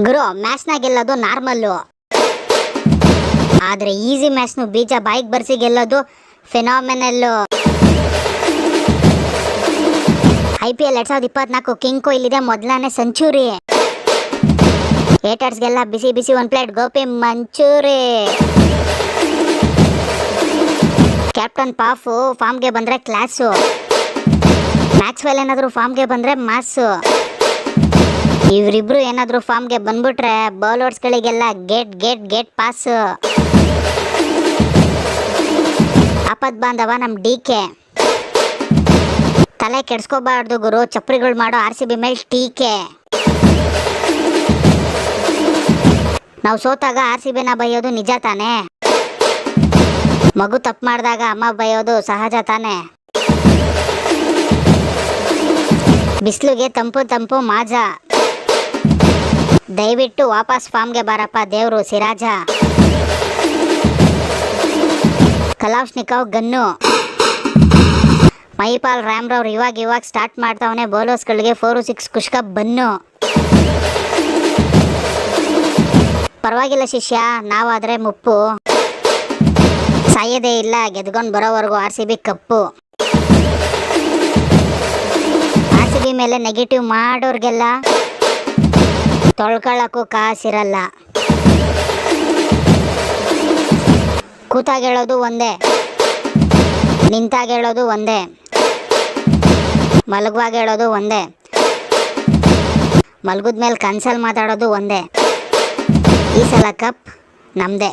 ಗುರು ಮ್ಯಾಚ್ನ ಗೆಲ್ಲೋದು ನಾರ್ಮಲ್ಲು, ಆದ್ರೆ ಈಸಿ ಮ್ಯಾಚ್ನು ಬೀಜ ಬಾಯಿಗೆ ಬರ್ಸಿ ಗೆಲ್ಲೋದು ಫಿನಾಮಿನಲ್ಲು. IPL 2024 ಕಿಂಗ್ ಕೊಹ್ಲಿದೆ ಮೊದಲನೇ ಸೆಂಚುರಿ. ಹೇಟರ್ಸ್ಗೆಲ್ಲ ಬಿಸಿ ಬಿಸಿ ಒಂದು ಪ್ಲೇಟ್ ಗೋಪಿ ಮಂಚೂರಿ. ಕ್ಯಾಪ್ಟನ್ ಪಾಫು ಫಾರ್ಮ್ಗೆ ಬಂದ್ರೆ ಕ್ಲಾಸು, ಮ್ಯಾಕ್ಸ್ವೆಲ್ ಏನಾದರೂ ಫಾರ್ಮ್ಗೆ ಬಂದ್ರೆ ಮಾಸು. ಇವರಿಬ್ರು ಏನಾದರೂ ಫಾರ್ಮ್ಗೆ ಬಂದ್ಬಿಟ್ರೆ ಬೌಲರ್ಸ್ಗಳಿಗೆಲ್ಲ ಗೇಟ್ ಗೇಟ್ ಗೇಟ್ ಪಾಸು. ಆಪತ್ ಬಾಂಧವ ನಮ್ಮ DK. ತಲೆ ಕೆಡ್ಸ್ಕೋಬಾರ್ದು ಗುರು, ಚಪ್ರಿಗಳು ಮಾಡೋ RCB ಮೇಲೆ ಟೀಕೆ. ನಾವು ಸೋತಾಗ RCBನ ಬೈಯೋದು ನಿಜ ತಾನೆ, ಮಗು ತಪ್ಪು ಮಾಡಿದಾಗ ಅಮ್ಮ ಬೈಯೋದು ಸಹಜ ತಾನೆ. ಬಿಸಿಲಿಗೆ ತಂಪು ತಂಪು ಮಾಜ, ದಯವಿಟ್ಟು ವಾಪಸ್ ಫಾರ್ಮ್ಗೆ ಬಾರಪ್ಪ ದೇವ್ರು ಸಿರಾಜ. ಕಲಾಶ್ನಿಕಾವ್ ಗನ್ನು, ಮೈಪಾಲ್ ರಾಮ್ರವ್ರು ಇವಾಗ ಸ್ಟಾರ್ಟ್ ಮಾಡ್ತಾವನೆ ಬೌಲರ್ಸ್ಗಳಿಗೆ 4-6 ಕುಷ್ಕ ಬನ್ನು. ಪರವಾಗಿಲ್ಲ ಶಿಷ್ಯ, ನಾವಾದರೆ ಮುಪ್ಪು, ಸಾಯೋದೇ ಇಲ್ಲ ಗೆದ್ಕೊಂಡು ಬರೋವರೆಗೂ RCB ಕಪ್ಪು. RCB ಮೇಲೆ ನೆಗೆಟಿವ್ ಮಾಡೋರ್ಗೆಲ್ಲ ತೊಳ್ಕೊಳ್ಳೋಕ್ಕೂ ಕಾಸಿರಲ್ಲ. ಕೂತಾಗ ಹೇಳೋದು ಒಂದೇ, ನಿಂತಾಗ ಹೇಳೋದು ಒಂದೇ, ಮಲಗುವಾಗ ಹೇಳೋದು ಒಂದೇ, ಮಲಗಿದ್ಮೇಲೆ ಕನ್ಸಲ್ಲಿ ಮಾತಾಡೋದು ಒಂದೇ. ಈ ಸಲ ಕಪ್ ನಮ್ಮದೇ.